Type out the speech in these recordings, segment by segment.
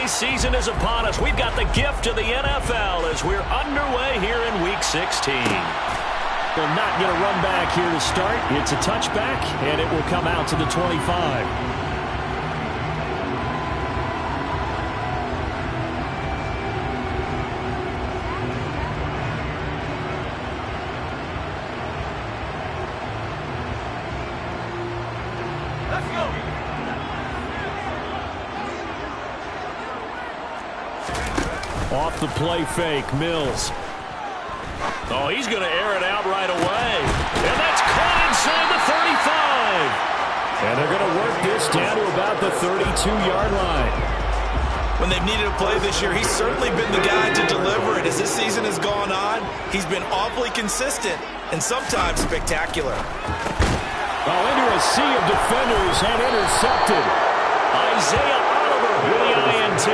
season is upon us. We've got the gift of the NFL as we're underway here in Week 16. They're not going to run back here to start. It's a touchback, and it will come out to the 25. Off the play fake, Mills. Oh, he's going to air it out right away. And that's caught inside the 35. And they're going to work this down to about the 32-yard line. When they've needed a play this year, he's certainly been the guy to deliver it. As this season has gone on, he's been awfully consistent and sometimes spectacular. Oh, into a sea of defenders and intercepted. Isaiah Oliver with the INT.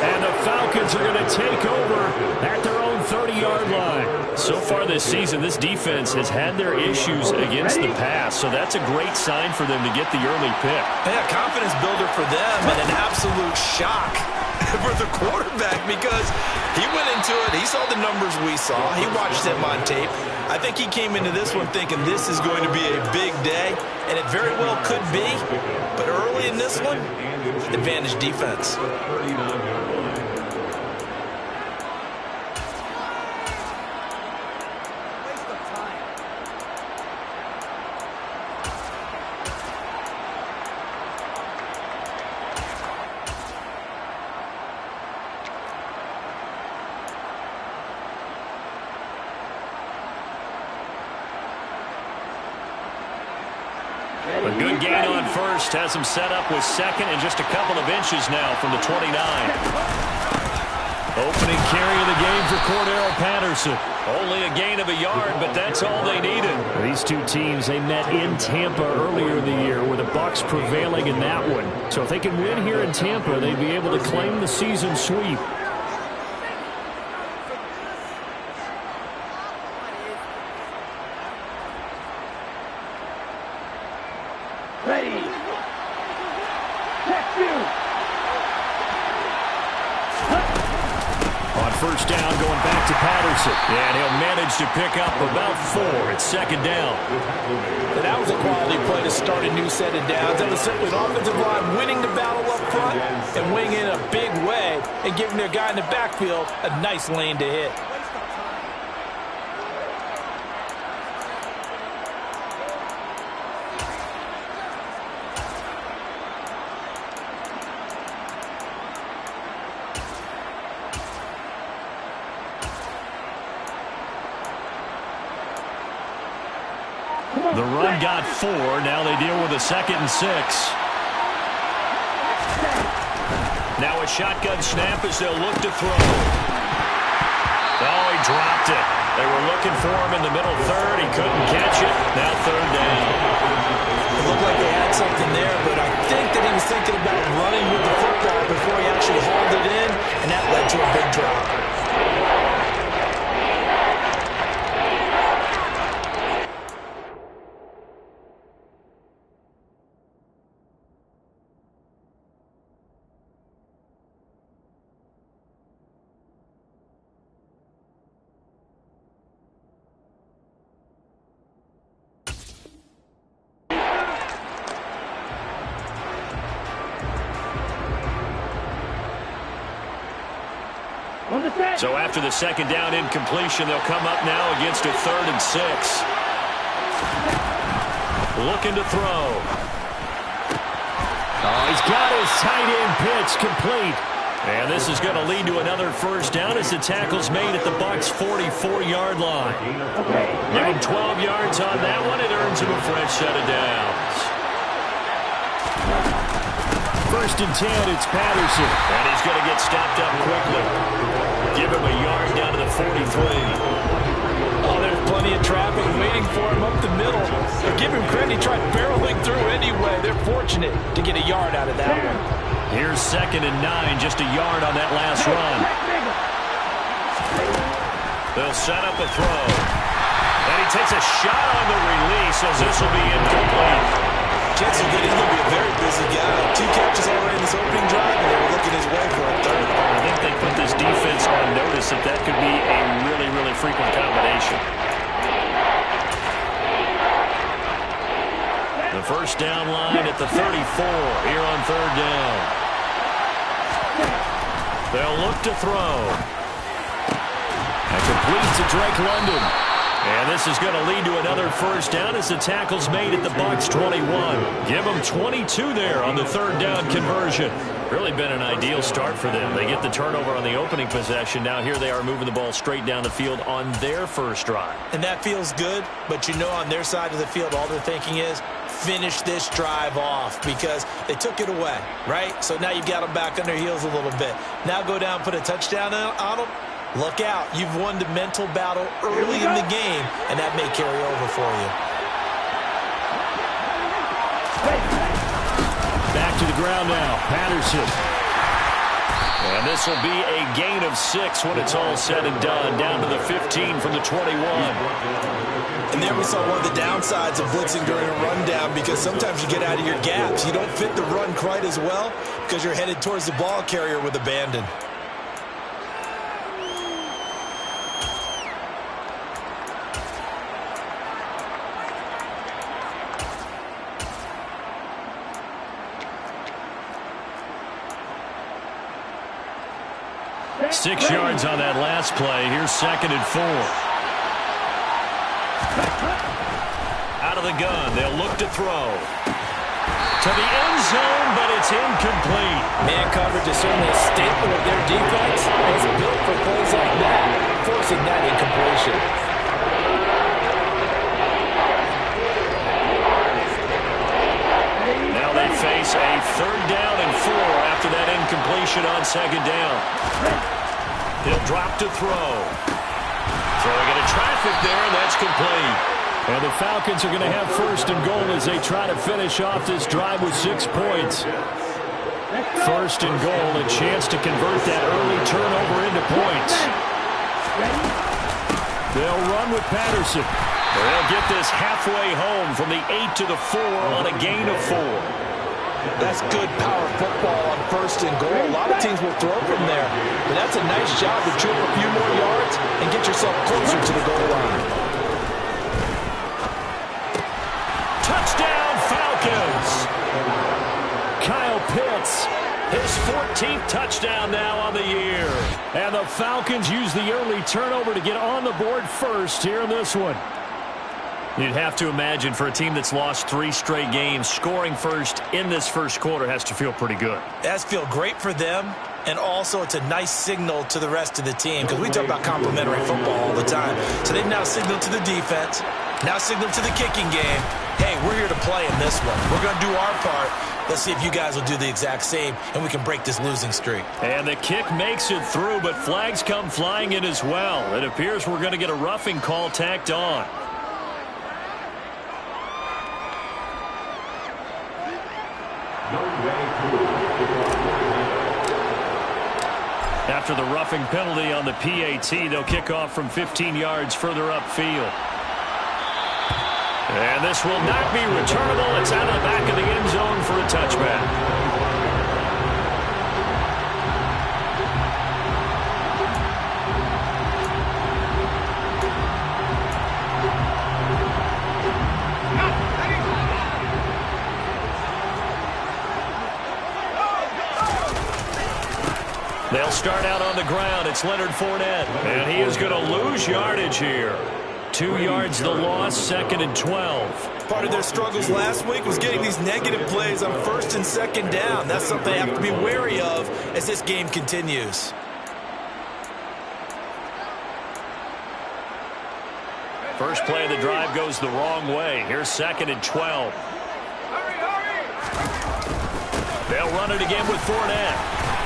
And the Falcons are going to take over at their own 30-yard line. So far this season, this defense has had their issues against the pass, so that's a great sign for them to get the early pick. Yeah, confidence builder for them and an absolute shock for the quarterback because he went into it, he saw the numbers we saw, he watched them on tape. I think he came into this one thinking this is going to be a big day, and it very well could be, but early in this one, advantage defense. A good gain on first has him set up with second and just a couple of inches now from the 29. Opening carry of the game for Cordero Patterson. Only a gain of a yard, but that's all they needed. These two teams, they met in Tampa earlier in the year with the Bucs prevailing in that one. So if they can win here in Tampa, they'd be able to claim the season sweep. First down going back to Patterson. And he'll manage to pick up about 4 at second down. And that was a quality play to start a new set of downs. That was certainly an offensive line winning the battle up front and winning in a big way and giving their guy in the backfield a nice lane to hit. The run got 4. Now they deal with a 2nd and 6. Now a shotgun snap as they'll look to throw. Oh, he dropped it. They were looking for him in the middle third. He couldn't catch it. Now 3rd down. It looked like they had something there, but I think that he was thinking about running with the football before he actually hauled it in, and that led to a big drop. So after the 2nd down incompletion, they'll come up now against a 3rd and 6. Looking to throw. Oh, he's got his tight end pitch complete. And this is going to lead to another first down as the tackle's made at the Bucs' 44-yard line. Give him 12 yards on that one. It earns him a fresh set of downs. 1st and 10, it's Patterson. And he's going to get stopped up quickly. Give him a yard down to the 43. Oh, there's plenty of traffic waiting for him up the middle. But give him credit, he tried barreling through anyway. They're fortunate to get a yard out of that one. Here's 2nd and 9, just a yard on that last run. They'll set up a throw. And takes a shot on the release as this will be incomplete. Chances are good he's going to be a very busy busy guy. 2 catches already in this opening drive, and they were looking his way for a third. I think they put this defense on notice that could be a really, really frequent combination. The first down line at the 34 here on third down. They'll look to throw. And complete to Drake London. And this is going to lead to another first down as the tackle's made at the Bucs 21. Give them 22 there on the third down conversion. Really been an ideal start for them. They get the turnover on the opening possession. Now here they are moving the ball straight down the field on their first drive. And that feels good, but you know on their side of the field all they're thinking is finish this drive off because they took it away, right? So now you've got them back on their heels a little bit. Now go down, put a touchdown on them. Look out. You've won the mental battle early in the game, and that may carry over for you. Back to the ground now. Patterson. And this will be a gain of 6 when it's all said and done. Down to the 15 from the 21. And there we saw one of the downsides of blitzing during a rundown because sometimes you get out of your gaps. You don't fit the run quite as well because you're headed towards the ball carrier with abandon. Six yards on that last play. Here's 2nd and 4. Out of the gun. They'll look to throw. To the end zone, but it's incomplete. Man coverage is certainly a staple of their defense. It's built for plays like that, forcing that incompletion. Now they face a 3rd down and 4 after that incompletion on 2nd down. He'll drop to throw. Throwing into traffic there, and that's complete. And the Falcons are going to have 1st and goal as they try to finish off this drive with 6 points. 1st and goal, a chance to convert that early turnover into points. They'll run with Patterson. They'll get this halfway home from the 8 to the 4 on a gain of 4. That's good power football on 1st and goal. A lot of teams will throw from there. But that's a nice job to chip a few more yards and get yourself closer to the goal line. Touchdown, Falcons! Kyle Pitts. His 14th touchdown now on the year. And the Falcons use the early turnover to get on the board first here in this one. You'd have to imagine for a team that's lost 3 straight games, scoring first in this first quarter has to feel pretty good. That's feel great for them, and also it's a nice signal to the rest of the team because we talk about complementary football all the time. So they've now signaled to the defense, now signaled to the kicking game, hey, we're here to play in this one. We're going to do our part. Let's see if you guys will do the exact same, and we can break this losing streak. And the kick makes it through, but flags come flying in as well. It appears we're going to get a roughing call tacked on. After the roughing penalty on the PAT, they'll kick off from 15 yards further upfield. And this will not be returnable. It's out of the back of the end zone for a touchback. They'll start out on the ground. It's Leonard Fournette. And he is going to lose yardage here. 2 yards the loss, 2nd and 12. Part of their struggles last week was getting these negative plays on 1st and 2nd down. That's something they have to be wary of as this game continues. First play of the drive goes the wrong way. Here's 2nd and 12. They'll run it again with Fournette.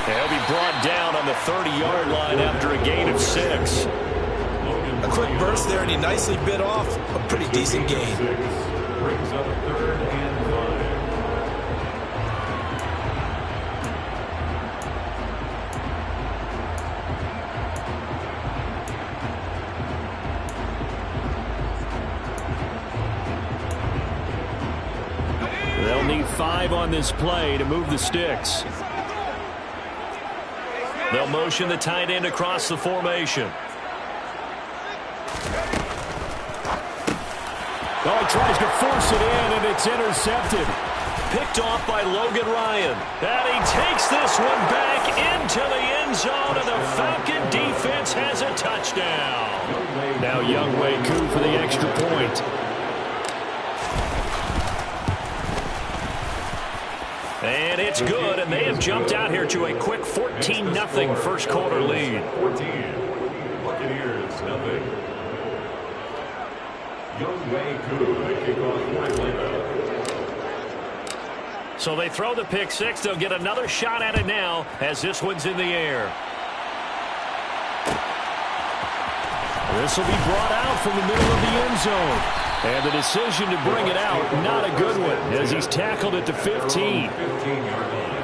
He'll be brought down on the 30-yard line after a gain of 6. A quick burst there, and he nicely bit off a pretty decent gain. Brings up 3rd and 5. They'll They'll need 5 on this play to move the sticks. They'll motion the tight end across the formation. Oh, he tries to force it in, and it's intercepted. Picked off by Logan Ryan. And he takes this one back into the end zone, and the Falcon defense has a touchdown. Now Young Wei Koo for the extra point. And it's good, and they have jumped out here to a quick 14-0 first quarter lead. 14, Buccaneers, nothing. Young Wei Koo, the kickoff point leader. So they throw the pick six. They'll get another shot at it now as this one's in the air. This will be brought out from the middle of the end zone. And the decision to bring it out, not a good one, as he's tackled at the 15. 15-yard line.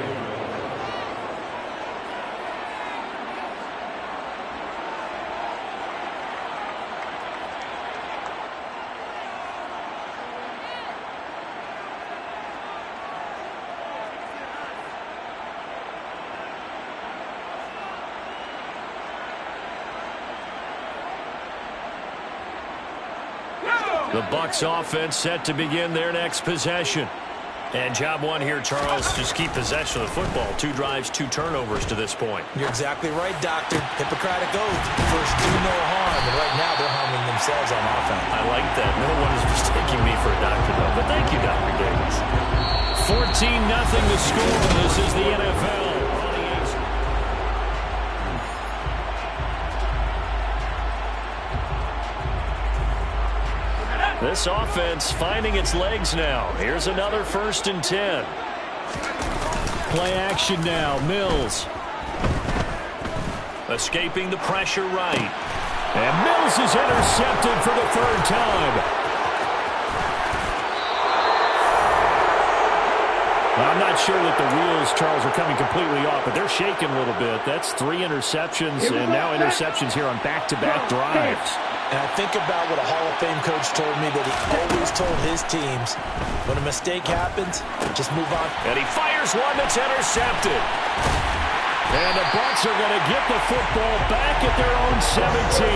The Bucs offense set to begin their next possession. And job one here, Charles, just keep possession of the football. 2 drives, 2 turnovers to this point. You're exactly right, Doctor. Hippocratic oath. First, do no harm. And right now, they're harming themselves on offense. I like that. No one is mistaking me for a doctor, though. But thank you, Dr. Davis. 14-0 to score. This is the NFL. This offense finding its legs now. Here's another 1st and 10. Play action now. Mills. Escaping the pressure right. And Mills is intercepted for the 3rd time. I'm not sure that the wheels, Charles, are coming completely off, but they're shaking a little bit. That's 3 interceptions, and now interceptions here on back-to-back drives. And I think about what a Hall of Fame coach told me that he always told his teams, when a mistake happens, just move on. And he fires one that's intercepted. And the Bucs are going to get the football back at their own 17.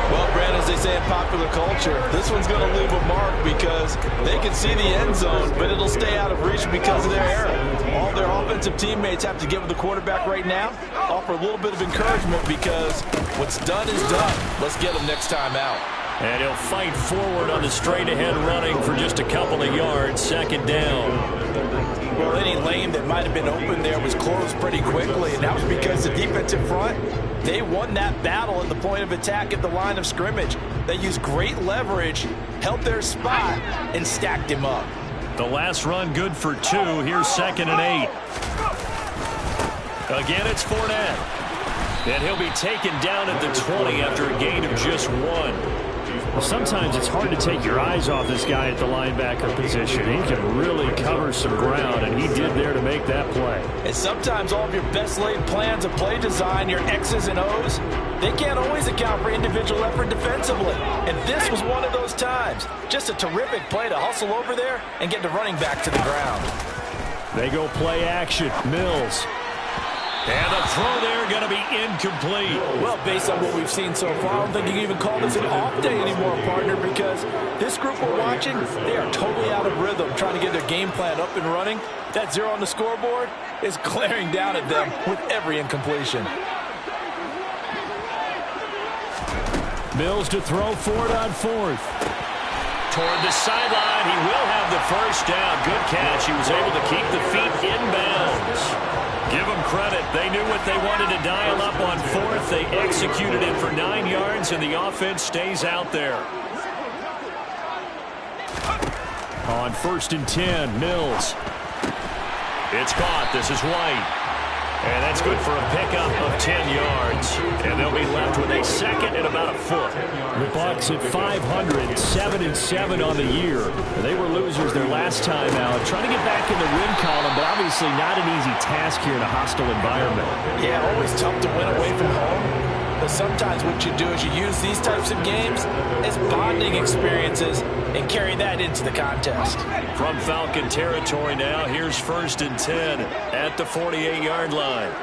Well, Brad, as they say in popular culture, this one's going to leave a mark because they can see the end zone, but it'll stay out of reach because of their error. All their offensive teammates have to give the quarterback right now, offer a little bit of encouragement because what's done is done. Let's get him next time out. And he'll fight forward on the straight-ahead running for just a couple of yards. 2nd down. Well, any lane that might have been open there was closed pretty quickly, and that was because the defensive front, they won that battle at the point of attack at the line of scrimmage. They used great leverage, held their spot, and stacked him up. The last run good for 2. Here's 2nd and 8. Again, it's Fournette. And he'll be taken down at the 20 after a gain of just 1. Well, sometimes it's hard to take your eyes off this guy at the linebacker position. He can really cover some ground, and he did there to make that play. And sometimes all of your best laid plans of play design, your X's and O's, they can't always account for individual effort defensively. And this was one of those times. Just a terrific play to hustle over there and get the running back to the ground. They go play action. Mills. And the throw there going to be incomplete. Well, based on what we've seen so far, I don't think you can even call this an off day anymore, partner, because this group we're watching, they are totally out of rhythm, trying to get their game plan up and running. That 0 on the scoreboard is glaring down at them with every incompletion. Mills to throw forward on 4th. Toward the sideline, he will have the 1st down. Good catch. He was able to keep the feet inbounds. Give them credit. They knew what they wanted to dial up on 4th. They executed it for 9 yards, and the offense stays out there. On 1st and 10, Mills. It's caught. This is White. And that's good for a pickup of 10 yards. And they'll be left with a 2nd and about a foot. The Bucs at 500, 7-7 on the year. They were losers their last time out. Trying to get back in the win column, but obviously not an easy task here in a hostile environment. Yeah, always tough to win away from home. But sometimes what you do is you use these types of games as bonding experiences and carry that into the contest. From Falcon territory now, here's 1st and 10 at the 48-yard line.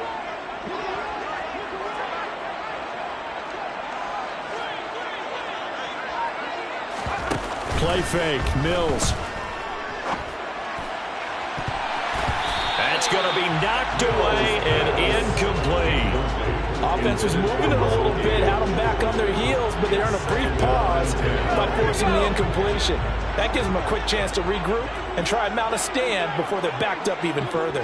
Play fake, Mills. That's going to be knocked away and incomplete. Offense was moving it a little bit, had them back on their heels, but they earned a brief pause by forcing the incompletion. That gives them a quick chance to regroup and try and mount a stand before they're backed up even further.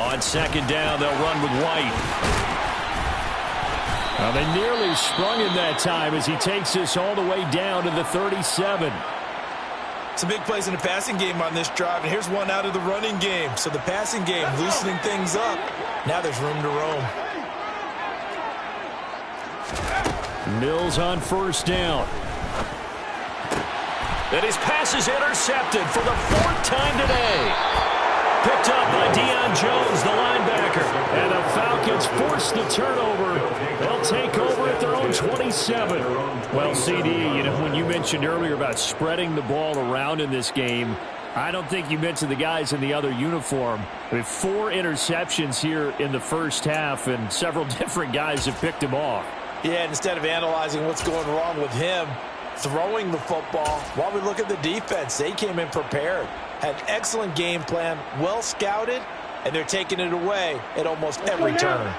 On 2nd down, they'll run with White. Well, they nearly sprung him that time as he takes this all the way down to the 37. Some big plays in the passing game on this drive, and here's one out of the running game. So the passing game loosening things up. Now there's room to roam. Mills on 1st down. And his pass is intercepted for the 4th time today. Picked up by Deion Jones, the linebacker. And the Falcons force the turnover. They'll take over at their own 27. Well, CD, you know, when you mentioned earlier about spreading the ball around in this game, I don't think you mentioned the guys in the other uniform. I mean, 4 interceptions here in the first half, and several different guys have picked him off. Yeah, instead of analyzing what's going wrong with him, throwing the football, while we look at the defense, they came in prepared. Had an excellent game plan, well scouted, and they're taking it away at almost every turn.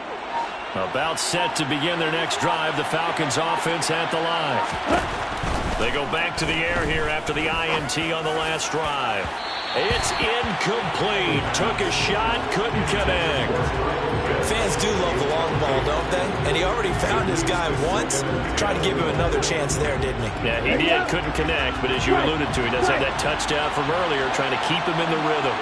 About set to begin their next drive, the Falcons offense at the line. They go back to the air here after the INT on the last drive. It's incomplete. Took a shot, couldn't connect. Fans do love the long ball, don't they? And he already found his guy once. Tried to give him another chance there, didn't he? Yeah, he did. Couldn't connect, but as you alluded to, he does have that touchdown from earlier, trying to keep him in the rhythm.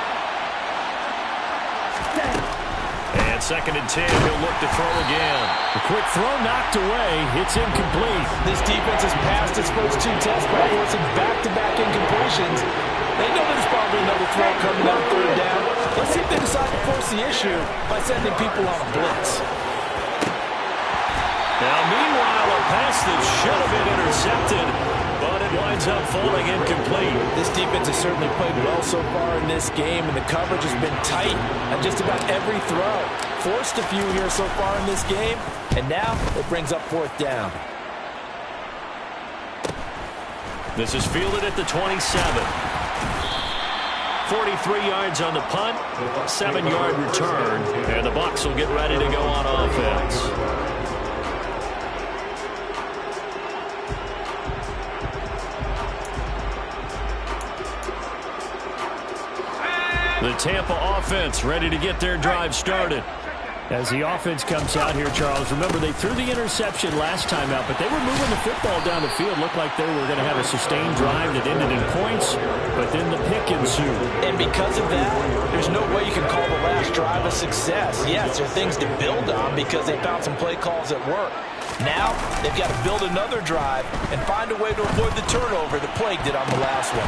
And 2nd and 10, he'll look to throw again. The quick throw knocked away. It's incomplete. This defense has passed its first 2 tests by forcing back-to-back incompletions. They know there's probably another throw coming on 3rd down. Let's see if they decide to force the issue by sending people on a blitz. Now, meanwhile, a pass that should have been intercepted, but it winds up falling incomplete. This defense has certainly played well so far in this game, and the coverage has been tight on just about every throw. Forced a few here so far in this game, and now it brings up 4th down. This is fielded at the 27. 43 yards on the punt, 7-yard return, and the Bucs will get ready to go on offense. The Tampa offense ready to get their drive started. As the offense comes out here, Charles, remember they threw the interception last time out, but they were moving the football down the field. Looked like they were going to have a sustained drive that ended in points, but then the pick ensued. And because of that, there's no way you can call the last drive a success. Yes, there are things to build on because they found some play calls that work. Now, they've got to build another drive and find a way to avoid the turnover that plagued it on the last one.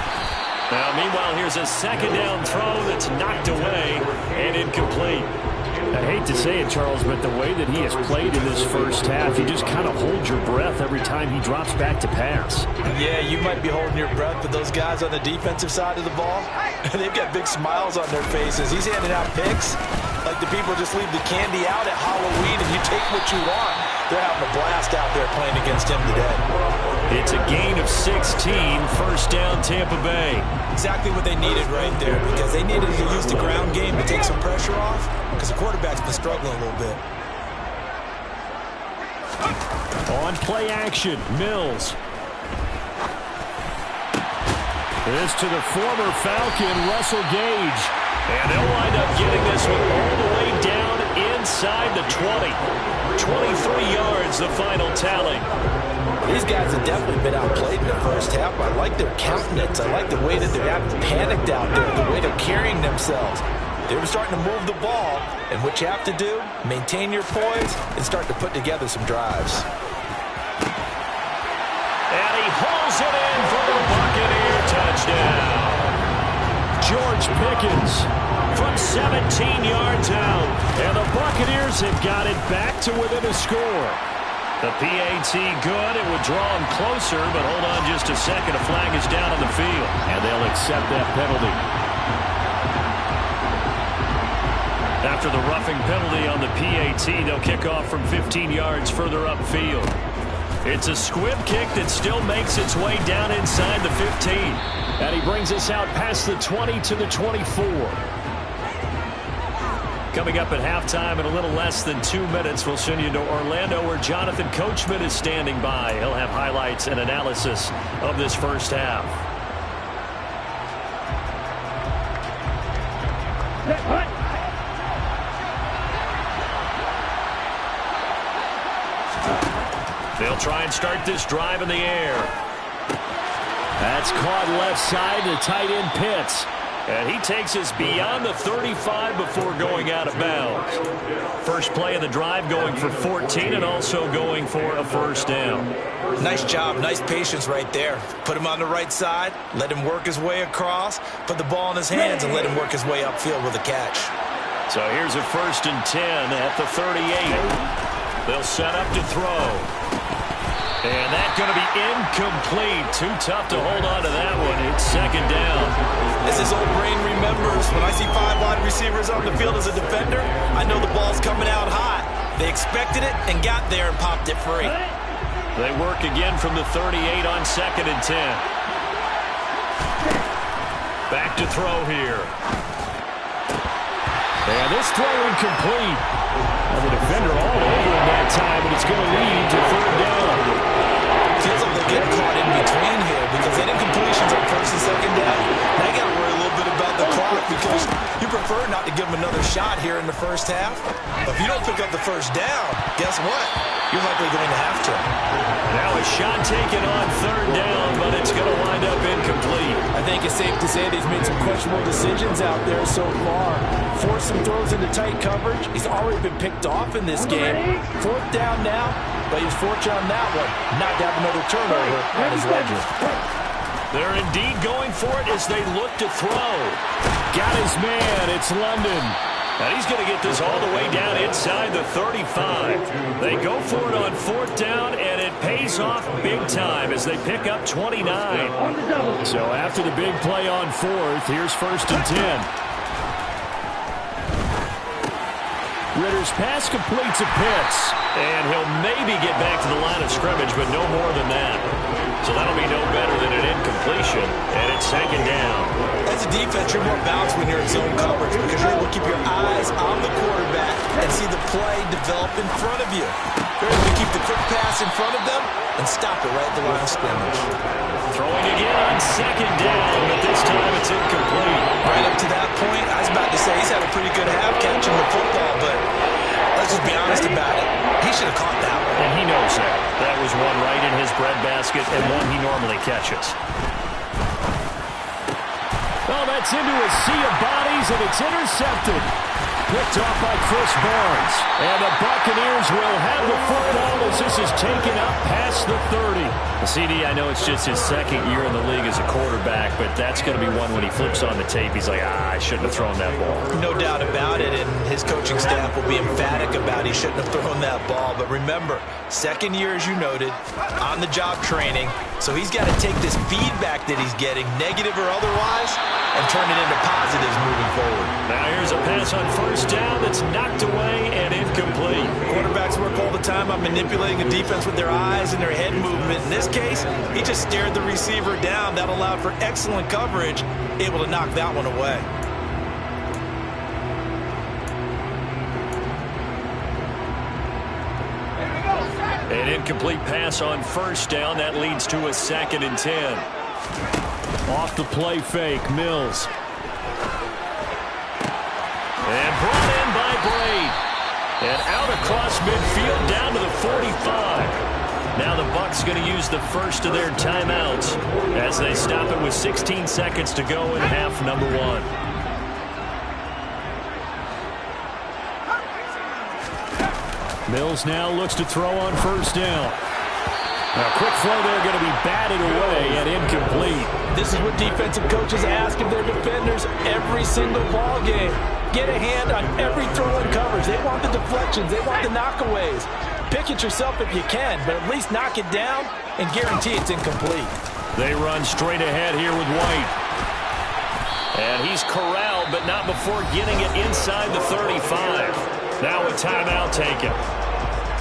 Now, meanwhile, here's a 2nd down throw that's knocked away and incomplete. I hate to say it, Charles, but the way that he has played in this first half, you just kind of hold your breath every time he drops back to pass. Yeah, you might be holding your breath, but those guys on the defensive side of the ball, they've got big smiles on their faces. He's handing out picks like the people just leave the candy out at Halloween and you take what you want. They're having a blast out there playing against him today. It's a gain of 16, 1st down Tampa Bay. Exactly what they needed right there, because they needed to use the ground game to take some pressure off, because the quarterback's been struggling a little bit. On play action, Mills. This to the former Falcon, Russell Gage. And they'll wind up getting this one all the way down inside the 20. 23 yards, the final tally. These guys have definitely been outplayed in the first half. I like their countenance. I like the way that they're not panicked out there, the way they're carrying themselves. They're starting to move the ball, and what you have to do, maintain your poise and start to put together some drives. And he hauls it in for the Buccaneer touchdown. George Pickens from 17 yards out. And the Buccaneers have got it back to within a score. The PAT good. It would draw him closer, but hold on just a second. A flag is down on the field. And they'll accept that penalty. After the roughing penalty on the PAT, they'll kick off from 15 yards further upfield. It's a squib kick that still makes its way down inside the 15. And he brings us out past the 20 to the 24. Coming up at halftime in a little less than 2 minutes, we'll send you to Orlando where Jonathan Coachman is standing by. He'll have highlights and analysis of this first half. They'll try and start this drive in the air. That's caught left side. The tight end Pitts. And he takes us beyond the 35 before going out of bounds. First play of the drive going for 14 and also going for a first down. Nice job. Nice patience right there. Put him on the right side. Let him work his way across. Put the ball in his hands and let him work his way upfield with a catch. So here's a 1st and 10 at the 38. They'll set up to throw. And that's going to be incomplete. Too tough to hold on to that one. It's 2nd down. As his old brain remembers, when I see 5 wide receivers on the field as a defender, I know the ball's coming out hot. They expected it and got there and popped it free. They work again from the 38 on 2nd and 10. Back to throw here. And this throw incomplete. And the defender all over him that time, and it's going to lead to 3rd down. Feels like they're getting caught in between here because that incompletions on 1st and 2nd down. Now you got to worry a little bit about the clock because you prefer not to give them another shot here in the first half. But if you don't pick up the first down, guess what? You're likely going to have to. Now a shot taken on 3rd down, but it's going to wind up incomplete. I think it's safe to say that he's made some questionable decisions out there so far. Forced some throws into tight coverage. He's already been picked off in this game. 4th down now, but he's fortunate on that one. Not to have another turnover on his ledger. They're indeed going for it as they look to throw. Got his man. It's London. And he's going to get this all the way down inside the 35. They go for it on 4th down, and it pays off big time as they pick up 29. So after the big play on 4th, here's 1st and 10. Ritter's pass completes a Pitts. And he'll maybe get back to the line of scrimmage, but no more than that. So that'll be no better than an incompletion, and it's 2nd down. As a defense, you're more balanced when you're in zone coverage because you're able to keep your eyes on the quarterback and see the play develop in front of you. You're able to keep the quick pass in front of them and stop it right at the line of scrimmage. Throwing again on 2nd down, but this time it's incomplete. Right up to that point, I was about to say he's had a pretty good half catching the football, but let's just be honest about it. He should have caught that one. And he knows that. That was one right in his breadbasket and one he normally catches. Oh, that's into a sea of bodies, and it's intercepted. Picked off by Chris Barnes. And the Buccaneers will have the football as this is taken up past the 30. CD, I know it's just his 2nd year in the league as a quarterback, but that's going to be one when he flips on the tape. He's like, I shouldn't have thrown that ball. No doubt about it, and his coaching staff will be emphatic about he shouldn't have thrown that ball. But remember, 2nd year, as you noted, on-the-job training. So he's got to take this feedback that he's getting, negative or otherwise, and turn it into positives moving forward. Now here's a pass on 1st down that's knocked away and incomplete. Quarterbacks work all the time on manipulating a defense with their eyes and their head movement. In this case, he just stared the receiver down. That allowed for excellent coverage, able to knock that one away. An incomplete pass on 1st down. That leads to a 2nd and 10. Off the play fake, Mills. And brought in by Brade. And out across midfield down to the 45. Now the Bucs going to use the first of their timeouts as they stop it with 16 seconds to go in half number 1. Mills now looks to throw on 1st down. A quick throw there going to be batted away and incomplete. This is what defensive coaches ask of their defenders every single ball game. Get a hand on every throw in coverage. They want the deflections. They want the knockaways. Pick it yourself if you can, but at least knock it down and guarantee it's incomplete. They run straight ahead here with White. And he's corralled, but not before getting it inside the 35. Now a timeout taken.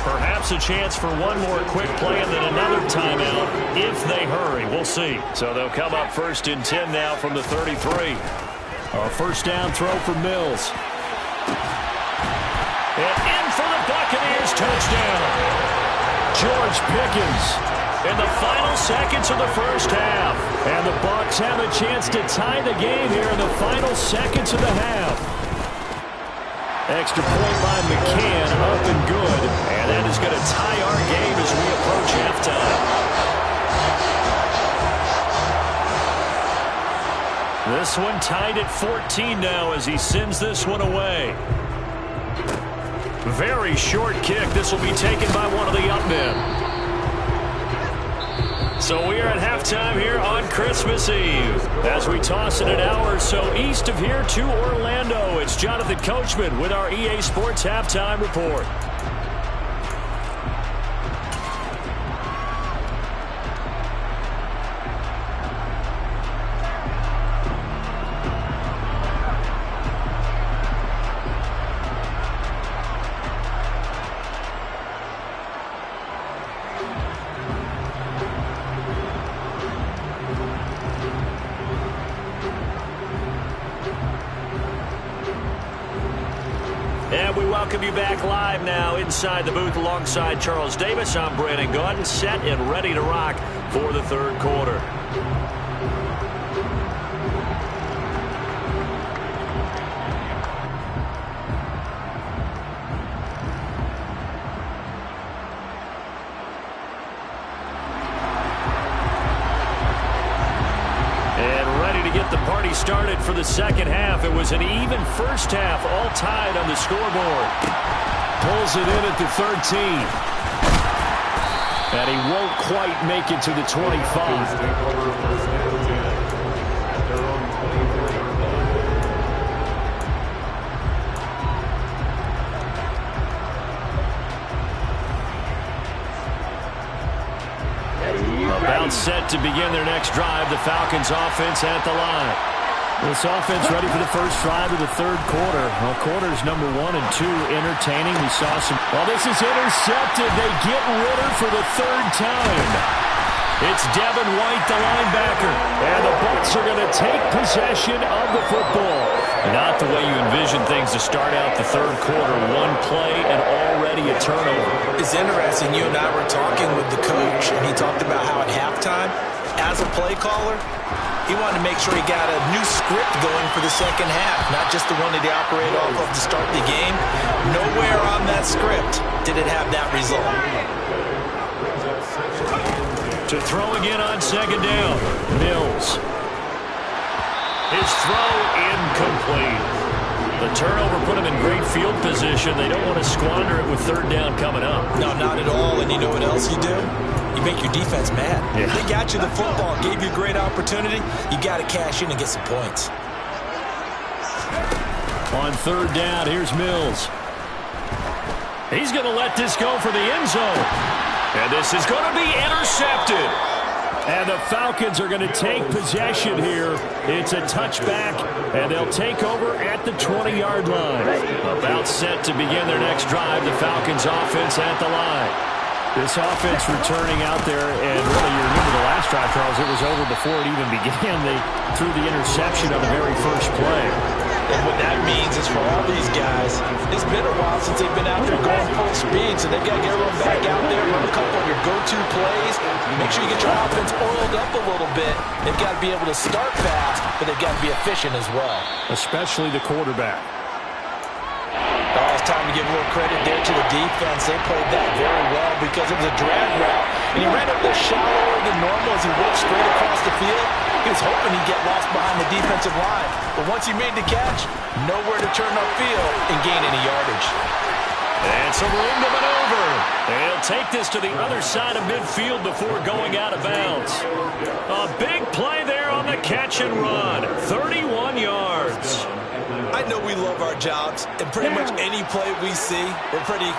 Perhaps a chance for one more quick play and then another timeout if they hurry. We'll see. So they'll come up 1st and 10 now from the 33. A first down throw for Mills. And in for the Buccaneers touchdown. George Pickens in the final seconds of the first half. And the Bucs have a chance to tie the game here in the final seconds of the half. Extra point by McCann, up and good. And that is going to tie our game as we approach halftime. This one tied at 14 now as he sends this one away. Very short kick. This will be taken by one of the up men. So we are at halftime here on Christmas Eve. As we toss it an hour or so east of here to Orlando, it's Jonathan Coachman with our EA Sports Halftime Report. And we welcome you back live now inside the booth alongside Charles Davis. I'm Brandon Gaudin, set and ready to rock for the third quarter. Started for the second half. It was an even first half, all tied on the scoreboard. Pulls it in at the 13. And he won't quite make it to the 25. About set to begin their next drive. The Falcons offense at the line. This offense ready for the first drive of the third quarter. Well, quarters number 1 and 2 entertaining. We saw some. Well, this is intercepted. They get Ritter for the third time. It's Devin White, the linebacker. And the Bucs are going to take possession of the football. Not the way you envision things to start out the third quarter. One play and already a turnover. It's interesting. You and I were talking with the coach, and he talked about how at halftime, as a play caller, he wanted to make sure he got a new script going for the second half, not just the one that he operated off of to start the game. Nowhere on that script did it have that result. To throw again on second down. Mills. His throw incomplete. The turnover put him in great field position. They don't want to squander it with third down coming up. No, not at all. And you know what else you do? You make your defense mad. Yeah. They got you the football, gave you a great opportunity. You got to cash in and get some points. On third down, here's Mills. He's going to let this go for the end zone. And this is going to be intercepted. And the Falcons are going to take possession here. It's a touchback, and they'll take over at the 20-yard line. About set to begin their next drive. The Falcons offense at the line. This offense returning out there, and really, you remember the last drive, Charles, it was over before it even began. They threw the interception on the very first play. And what that means is for all these guys, it's been a while since they've been out there going full speed, so they've got to get everyone back out there, run a couple of your go-to plays, make sure you get your offense oiled up a little bit. They've got to be able to start fast, but they've got to be efficient as well. Especially the quarterback. Oh, it's time to give a little credit there to the defense. They played that very well because it was a drag route. And he ran a little shallower than normal as he worked straight across the field. He was hoping he'd get lost behind the defensive line. But once he made the catch, nowhere to turn upfield and gain any yardage. And some room to maneuver. They'll take this to the other side of midfield before going out of bounds. A big play there on the catch and run. 31 yards. I know we love our jobs, and pretty much any play we see, we're pretty,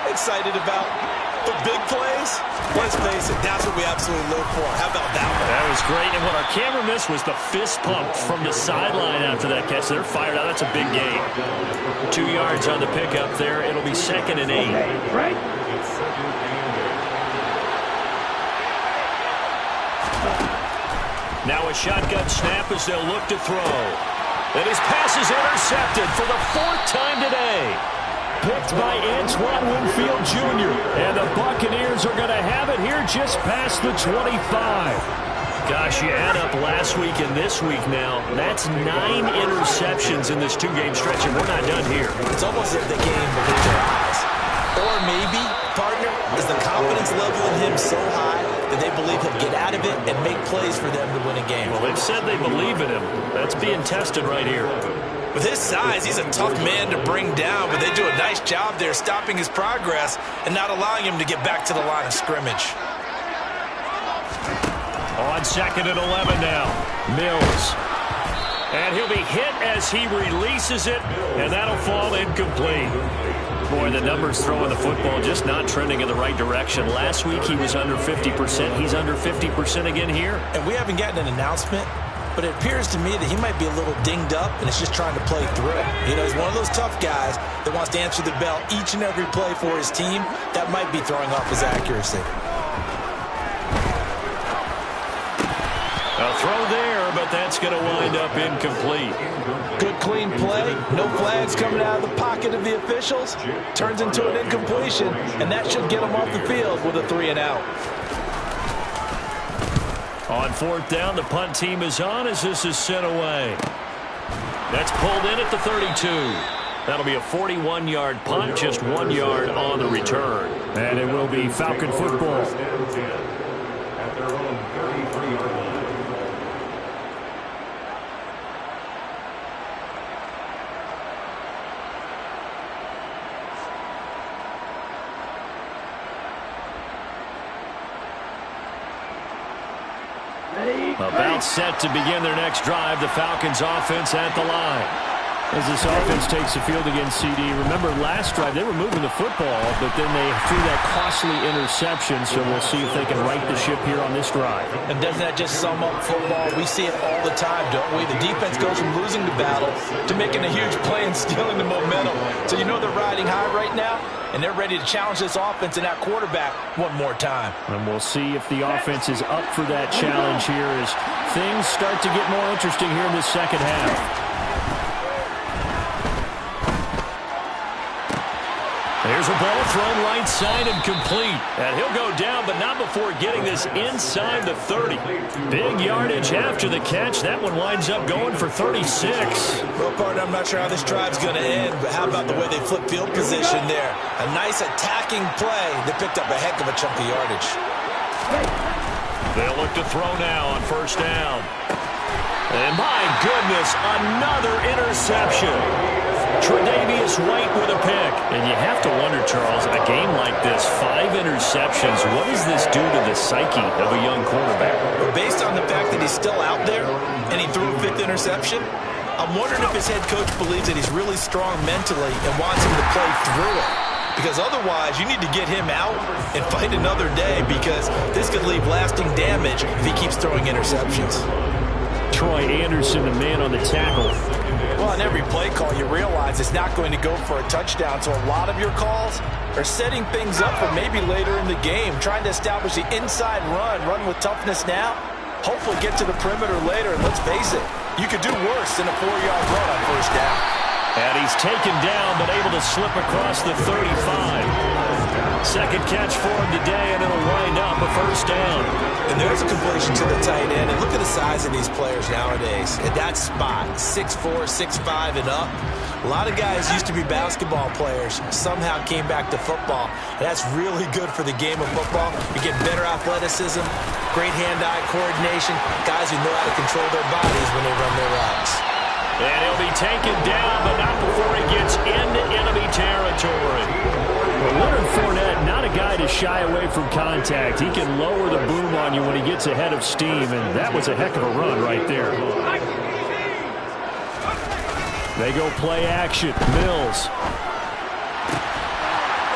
excited about. But big plays, let's face it, that's what we absolutely live for. How about that one? That was great, and what our camera missed was the fist pump from the sideline after that catch. They're fired out. That's a big gain. 2 yards on the pickup there. It'll be 2nd and 8. Right. Now a shotgun snap as they'll look to throw. And his pass is intercepted for the 4th time today. Picked by Antoine Winfield Jr. And the Buccaneers are going to have it here just past the 25. Gosh, you add up last week and this week now. That's 9 interceptions in this 2-game stretch, and we're not done here. It's almost as if they can't even believe their eyes. Or maybe, partner, is the confidence level in him so high that they believe he'll get out of it and make plays for them to win a game. Well, they've said they believe in him. That's being tested right here. With his size, he's a tough man to bring down, but they do a nice job there stopping his progress and not allowing him to get back to the line of scrimmage. On 2nd and 11 now. Mills. And he'll be hit as he releases it, and that'll fall incomplete. Boy, the numbers throwing the football just not trending in the right direction. Last week he was under 50%. He's under 50% again here. And we haven't gotten an announcement, but it appears to me that he might be a little dinged up and is just trying to play through. He's one of those tough guys that wants to answer the bell each and every play for his team. That might be throwing off his accuracy. A throw there, but that's going to wind up incomplete. Good clean play. No flags coming out of the pocket of the officials. Turns into an incompletion, and that should get him off the field with a 3 and out. On 4th down, the punt team is on as this is sent away. That's pulled in at the 32. That'll be a 41-yard punt, just 1 yard on the return. And it will be Falcon football. At their own 33-yard line. About set to begin their next drive, the Falcons offense at the line. As this offense takes the field against CD, remember last drive they were moving the football, but then they threw that costly interception, so we'll see if they can right the ship here on this drive. And doesn't that just sum up football? We see it all the time, don't we? The defense goes from losing the battle to making a huge play and stealing the momentum. So they're riding high right now, and they're ready to challenge this offense and that quarterback one more time. And we'll see if the offense is up for that challenge here as things start to get more interesting here in the second half. There's a ball thrown right side and complete. And he'll go down, but not before getting this inside the 30. Big yardage after the catch. That one winds up going for 36. Well, partner, I'm not sure how this drive's going to end, but how about the way they flip field position there? A nice attacking play that picked up a heck of a chunk of yardage. They'll look to throw now on 1st down. And my goodness, another interception. Tre'Davious White with a pick. And you have to wonder, Charles, a game like this, 5 interceptions, what does this do to the psyche of a young quarterback? Based on the fact that he's still out there and he threw a 5th interception, I'm wondering if his head coach believes that he's really strong mentally and wants him to play through it. Because otherwise, you need to get him out and fight another day because this could leave lasting damage if he keeps throwing interceptions. Troy Anderson, the man on the tackle. Well, on every play call, you realize it's not going to go for a touchdown. So a lot of your calls are setting things up for maybe later in the game, trying to establish the inside run with toughness now, hopefully get to the perimeter later. And let's face it, you could do worse than a 4-yard run on 1st down. And he's taken down, but able to slip across the 35. Second catch for him today, and it'll wind up a 1st down. And there's a completion to the tight end. And look at the size of these players nowadays. At that spot, 6'4", 6'5", and up. A lot of guys used to be basketball players, somehow came back to football. And that's really good for the game of football. You get better athleticism, great hand-eye coordination, guys who know how to control their bodies when they run their routes. And he'll be taken down, but not before he gets into enemy territory. Well, Leonard Fournette, not a guy to shy away from contact. He can lower the boom on you when he gets ahead of steam, and that was a heck of a run right there. They go play action. Mills.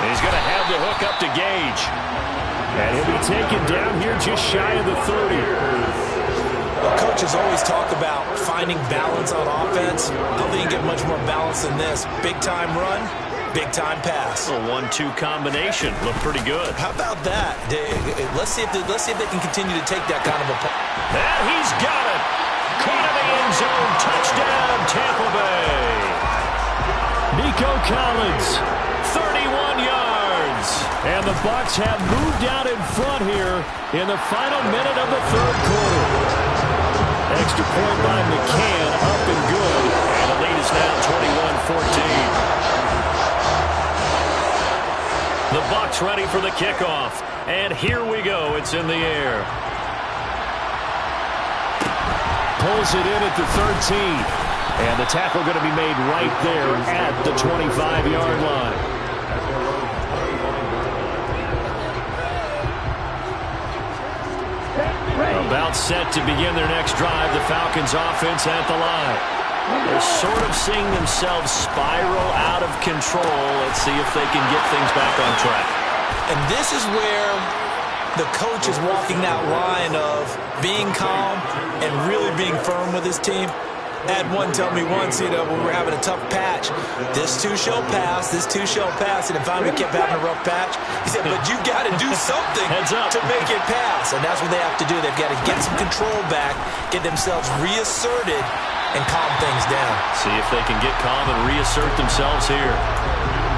He's going to have the hook up to Gage. And he'll be taken down here just shy of the 30. Well, coaches always talk about finding balance on offense. I don't think you get much more balance than this. Big-time run, big-time pass. A 1-2 combination. Looked pretty good. How about that? Let's see if they can continue to take that kind of a... And he's got it. Caught in the end zone. Touchdown, Tampa Bay. Nico Collins, 31 yards. And the Bucs have moved out in front here in the final minute of the third quarter. Extra point by McCann, up and good. And the lead is now 21-14. The Bucs ready for the kickoff. And here we go. It's in the air. Pulls it in at the 13. And the tackle going to be made right there at the 25-yard line. About set to begin their next drive, the Falcons offense at the line. They're sort of seeing themselves spiral out of control. Let's see if they can get things back on track. And this is where the coach is walking that line of being calm and really being firm with his team. Had one tell me once, when we were having a tough patch, this too shall pass, this too shall pass, and finally we kept having a rough patch. He said, but you got to do something to make it pass, and that's what they have to do. They've got to get some control back, get themselves reasserted, and calm things down. See if they can get calm and reassert themselves here.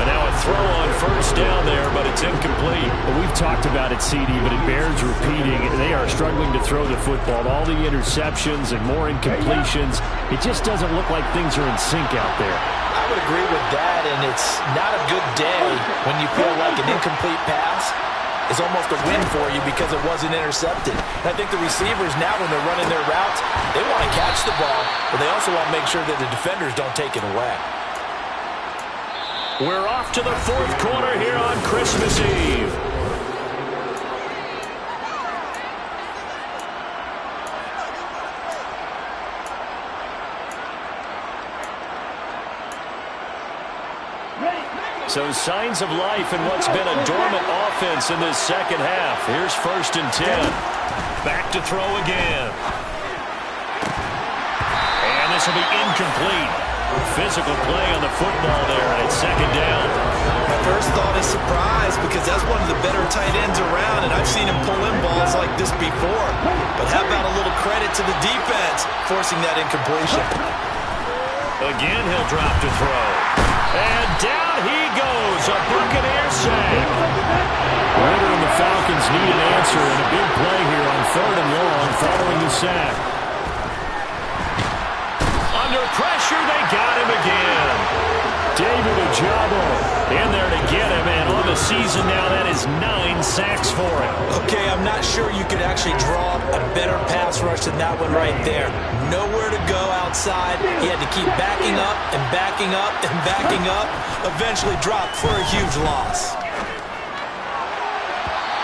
And now a throw on first down there, but it's incomplete. Well, we've talked about it, CD, but it bears repeating. They are struggling to throw the football. All the interceptions and more incompletions. It just doesn't look like things are in sync out there. I would agree with that, and it's not a good day when you feel like an incomplete pass is almost a win for you because it wasn't intercepted. And I think the receivers now, when they're running their routes, they want to catch the ball, but they also want to make sure that the defenders don't take it away. We're off to the fourth quarter here on Christmas Eve. So signs of life in what's been a dormant offense in this second half. Here's 1st and 10. Back to throw again. And this will be incomplete. Physical play on the football there, and it's 2nd down. My first thought is surprise because that's one of the better tight ends around, and I've seen him pull in balls like this before. But how about a little credit to the defense forcing that incompletion? Again, he'll drop to throw. And down he goes, a Buccaneer sack. Ritter and the Falcons need an answer, and a big play here on 3rd and long following the sack. Under pressure, they got him again. David Ojabo in there to get him, and on the season now, that is 9 sacks for him. Okay, I'm not sure you could actually draw a better pass rush than that one right there. Nowhere to go outside. He had to keep backing up and backing up and backing up. Eventually dropped for a huge loss.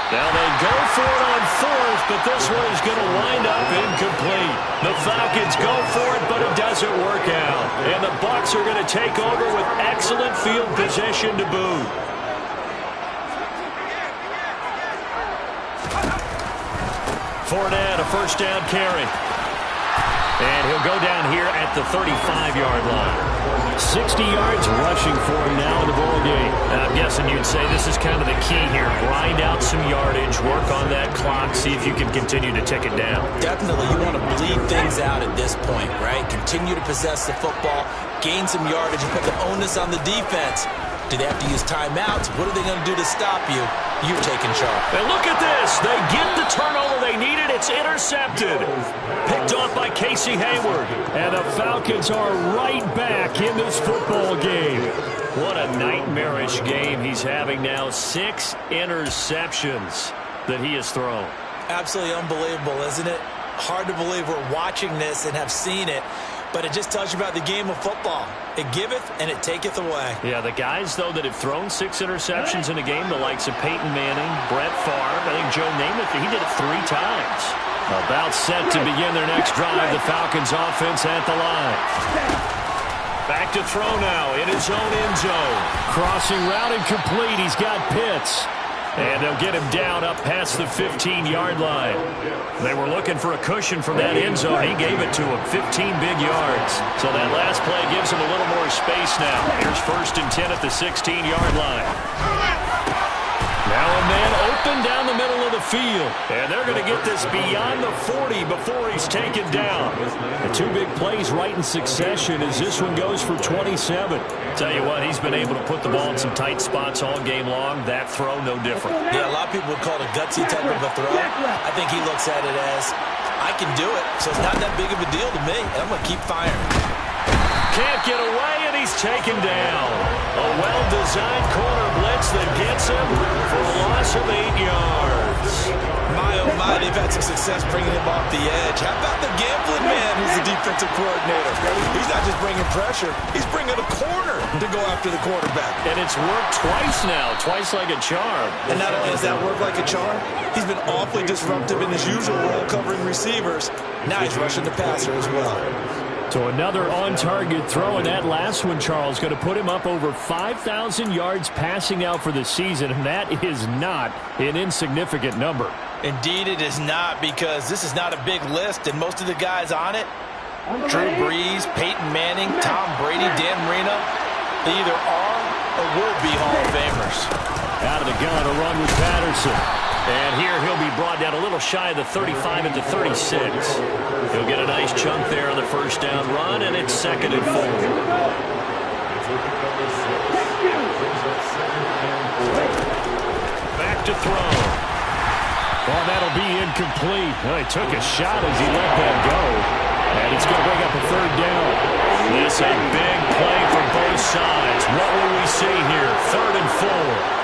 Now they go for it on 4th, but this one is going to wind up incomplete. The Falcons go for it, but it doesn't work out. And the Bucs are going to take over with excellent field position to boot. Fournette, a 1st down carry. And he'll go down here at the 35-yard line. 60 yards rushing for him now in the ball game. And I'm guessing you'd say this is kind of the key here. Grind out some yardage, work on that clock, see if you can continue to tick it down. Definitely, you want to bleed things out at this point, right? Continue to possess the football, gain some yardage, and put the onus on the defense. Do they have to use timeouts? What are they going to do to stop you? You're taking charge. And look at this. They get the turnover they needed. It's intercepted. Picked off by Casey Hayward. And the Falcons are right back in this football game. What a nightmarish game he's having now. 6 interceptions that he has thrown. Absolutely unbelievable, isn't it? Hard to believe we're watching this and have seen it. But it just tells you about the game of football. It giveth and it taketh away. Yeah, the guys, though, that have thrown 6 interceptions in a game, the likes of Peyton Manning, Brett Favre, I think Joe Namath, he did it 3 times. About set to begin their next drive, the Falcons offense at the line. Back to throw now in his own end zone. Crossing route and complete. He's got Pitts. And they'll get him down up past the 15-yard line. They were looking for a cushion from that end zone. He gave it to him, 15 big yards. So that last play gives him a little more space now. Here's 1st and 10 at the 16-yard line. Now a man open down the middle of the field. And they're going to get this beyond the 40 before he's taken down. The 2 big plays right in succession as this one goes for 27. Tell you what, he's been able to put the ball in some tight spots all game long. That throw, no different. Yeah, a lot of people would call it a gutsy type of a throw. I think he looks at it as, I can do it, so it's not that big of a deal to me, and I'm going to keep firing. Can't get away, and he's taken down. A well-designed corner blitz that gets him for a loss of 8 yards. My, oh my, they've had some success bringing him off the edge. How about the gambling man who's the defensive coordinator? He's not just bringing pressure, he's bringing a corner to go after the quarterback. And it's worked twice now, twice like a charm. And not only has that worked like a charm, he's been awfully disruptive in his usual role covering receivers. Now he's rushing the passer as well. So another on-target throw, and that last one, Charles, going to put him up over 5,000 yards passing out for the season, and that is not an insignificant number. Indeed it is not, because this is not a big list, and most of the guys on it, Drew Brees, Peyton Manning, Tom Brady, Dan Marino, they either are or will be Hall of Famers. Out of the gun, a run with Patterson. And here he'll be brought down a little shy of the 35 at the 36. He'll get a nice chunk there on the 1st down run, and it's 2nd and 4. Back to throw. Oh, that'll be incomplete. Well, he took a shot as he let that go. And it's going to bring up a 3rd down. This a big play for both sides. What will we see here? 3rd and 4.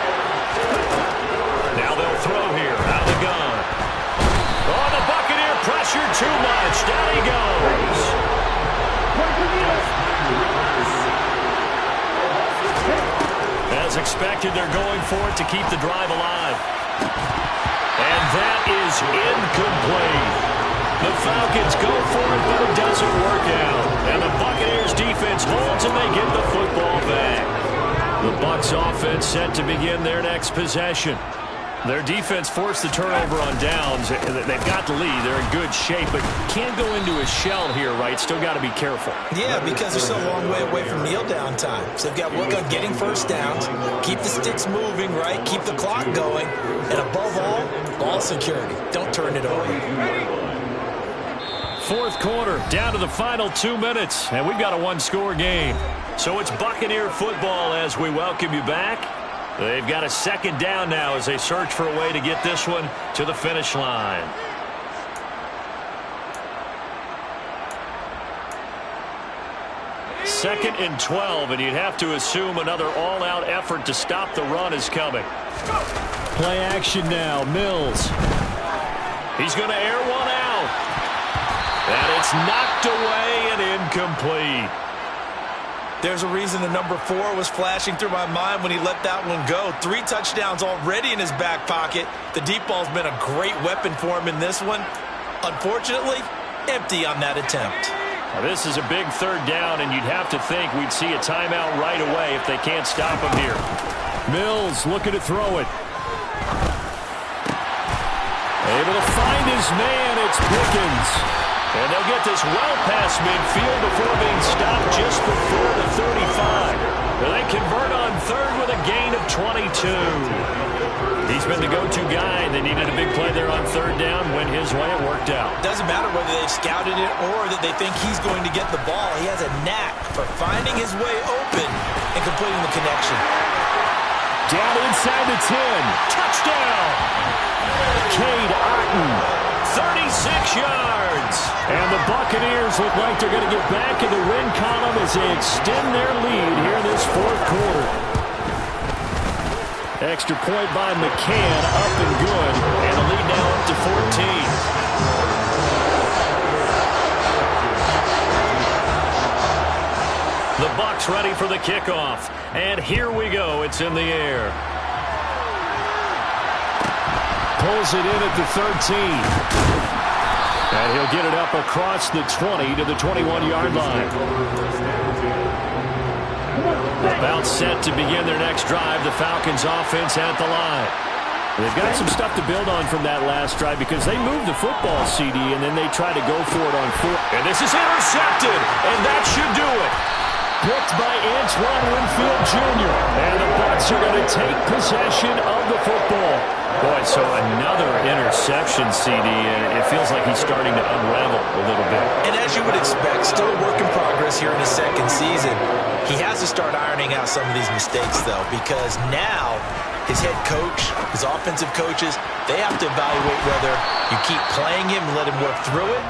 Now they'll throw here, out of the gun. Oh, the Buccaneer pressure too much. Down he goes. As expected, they're going for it to keep the drive alive. And that is incomplete. The Falcons go for it, but it doesn't work out. And the Buccaneers defense holds and they get the football back. The Bucs offense set to begin their next possession. Their defense forced the turnover on downs. They've got the lead. They're in good shape, but can't go into a shell here, right? Still got to be careful. Yeah, because they're still a long way away from kneel down time. So they've got to work on getting 1st downs, keep the sticks moving, right? Keep the clock going. And above all, ball security. Don't turn it over. 4th quarter, down to the final 2 minutes, and we've got a 1-score game. So it's Buccaneer football as we welcome you back. They've got a 2nd down now as they search for a way to get this one to the finish line. Second and 12, and you'd have to assume another all-out effort to stop the run is coming. Play action now, Mills. He's going to air one out. And it's knocked away and incomplete. There's a reason the number 4 was flashing through my mind when he let that one go. 3 touchdowns already in his back pocket. The deep ball's been a great weapon for him in this one. Unfortunately, empty on that attempt. Now this is a big 3rd down, and you'd have to think we'd see a timeout right away if they can't stop him here. Mills looking to throw it. Able to find his man. It's Pickens. And they'll get this well past midfield before being stopped just before the 35. They convert on 3rd with a gain of 22. He's been the go-to guy. They needed a big play there on 3rd down. Went his way. It worked out. Doesn't matter whether they've scouted it or that they think he's going to get the ball. He has a knack for finding his way open and completing the connection. Down inside the 10. Touchdown. Cade Otton. 36 yards. And the Buccaneers look like they're going to get back in the win column as they extend their lead here in this 4th quarter. Extra point by McCann, up and good. And the lead now up to 14. quarterback's ready for the kickoff. And here we go. It's in the air. Pulls it in at the 13. And he'll get it up across the 20 to the 21-yard line. About set to begin their next drive. The Falcons offense at the line. They've got some stuff to build on from that last drive because they moved the football, CD, and then they tried to go for it on fourth. And this is intercepted, and that should do it. Picked by Antoine Winfield Jr. And the Bucs are going to take possession of the football. Boy, so another interception, CD, and it feels like he's starting to unravel a little bit. And as you would expect, still a work in progress here in his second season. He has to start ironing out some of these mistakes, though, because now his head coach, his offensive coaches, they have to evaluate whether you keep playing him and let him work through it,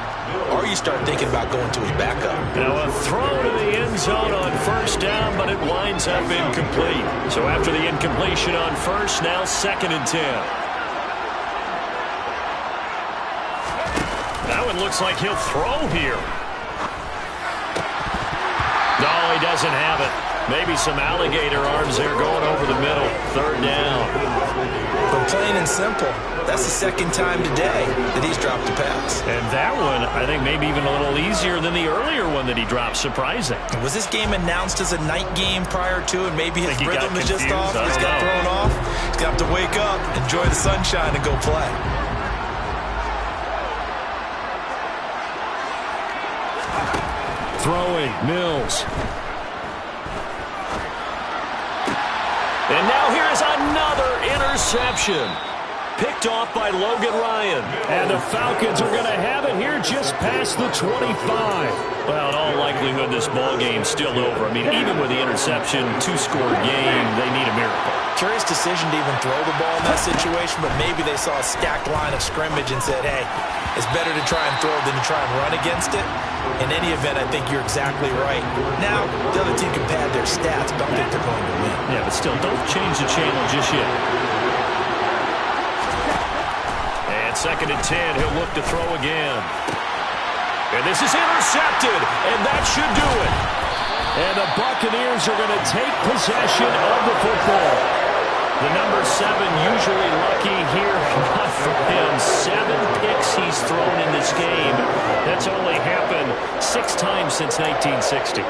or you start thinking about going to his backup. Now a throw to the end zone on first down, but it winds up incomplete. So after the incompletion on first, now 2nd and 10. That one looks like he'll throw here. No, he doesn't have it. Maybe some alligator arms there going over the middle. 3rd down. But plain and simple, that's the second time today that he's dropped a pass. And that one, I think, maybe even a little easier than the earlier one that he dropped. Surprising. Was this game announced as a night game prior to, and maybe his rhythm is just off? He's got thrown off. He's got to wake up, enjoy the sunshine, and go play. Throwing, Mills. And now here is another interception. Picked off by Logan Ryan. And the Falcons are going to have it here just past the 25. Well, in all likelihood, this ball game's still over. I mean, even with the interception, 2-score game, they need a miracle. Curious decision to even throw the ball in that situation, but maybe they saw a stacked line of scrimmage and said, hey, it's better to try and throw than to try and run against it. In any event, I think you're exactly right. Now, the other team can pad their stats, but I don't think they're going to win. Yeah, but still, don't change the channel just yet. And 2nd and 10, he'll look to throw again. And this is intercepted, and that should do it. And the Buccaneers are going to take possession of the football. The number 7 usually lucky here. Not for him. 7 picks he's thrown in this game. That's only happened 6 times since 1960.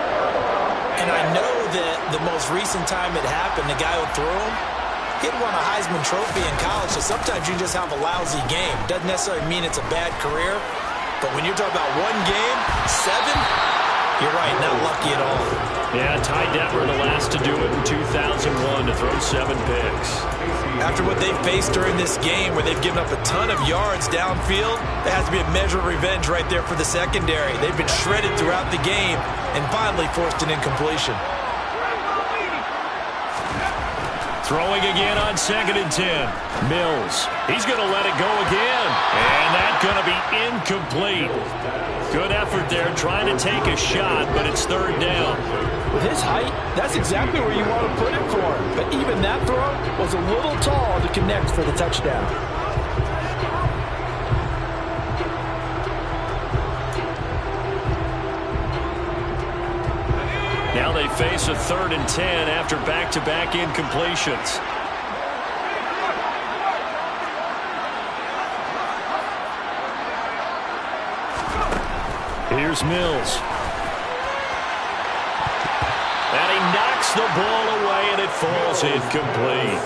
And I know that the most recent time it happened, the guy who threw him, he'd won a Heisman Trophy in college, so sometimes you just have a lousy game. Doesn't necessarily mean it's a bad career, but when you're talking about one game, 7, you're right, not lucky at all. Yeah, Ty Detmer, the last to do it in 2001, to throw 7 picks. After what they've faced during this game, where they've given up a ton of yards downfield, there has to be a measure of revenge right there for the secondary. They've been shredded throughout the game and finally forced an incompletion. Throwing again on 2nd and 10. Mills. He's going to let it go again. And that's going to be incomplete. Good effort there trying to take a shot, but it's 3rd down. With his height, that's exactly where you want to put it for him. But even that throw was a little tall to connect for the touchdown. Now they face a 3rd and 10 after back-to-back incompletions. Here's Mills. And he knocks the ball away, and it falls incomplete.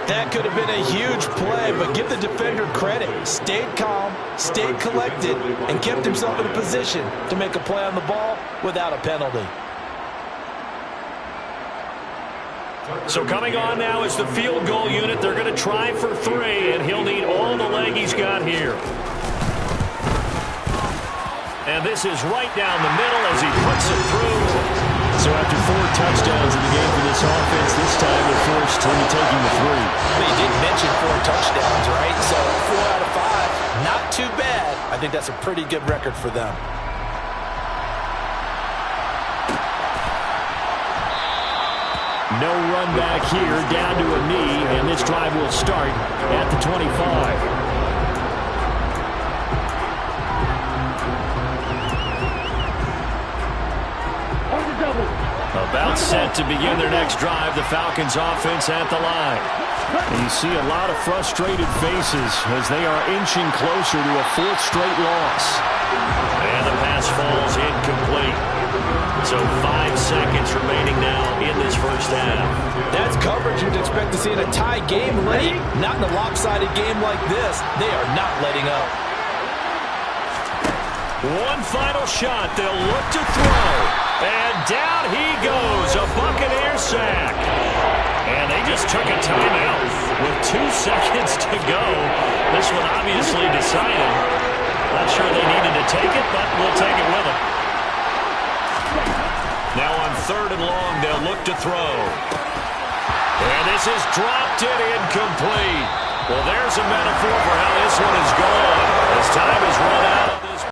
That could have been a huge play, but give the defender credit. Stayed calm, stayed collected, and kept himself in a position to make a play on the ball without a penalty. So coming on now is the field goal unit. They're going to try for 3, and he'll need all the leg he's got here. And this is right down the middle as he puts it through. So after 4 touchdowns in the game for this offense, this time they're forced to taking the 3. But you didn't mention 4 touchdowns, right? So 4 out of 5, not too bad. I think that's a pretty good record for them. No run back here, down to a knee, and this drive will start at the 25. About And set to begin their next drive, the Falcons offense at the line. And you see a lot of frustrated faces as they are inching closer to a fourth straight loss. And the pass falls incomplete. So 5 seconds remaining now in this first half. That's coverage you'd expect to see in a tie game late. Not in a lopsided game like this. They are not letting up. One final shot. They'll look to throw. And down he goes. A Buccaneer sack. And they just took a timeout with 2 seconds to go. This one obviously decided. Not sure they needed to take it, but we'll take it with them. Now on 3rd and long, they'll look to throw. And this is dropped in incomplete. Well, there's a metaphor for how this one is gone. As time is run out.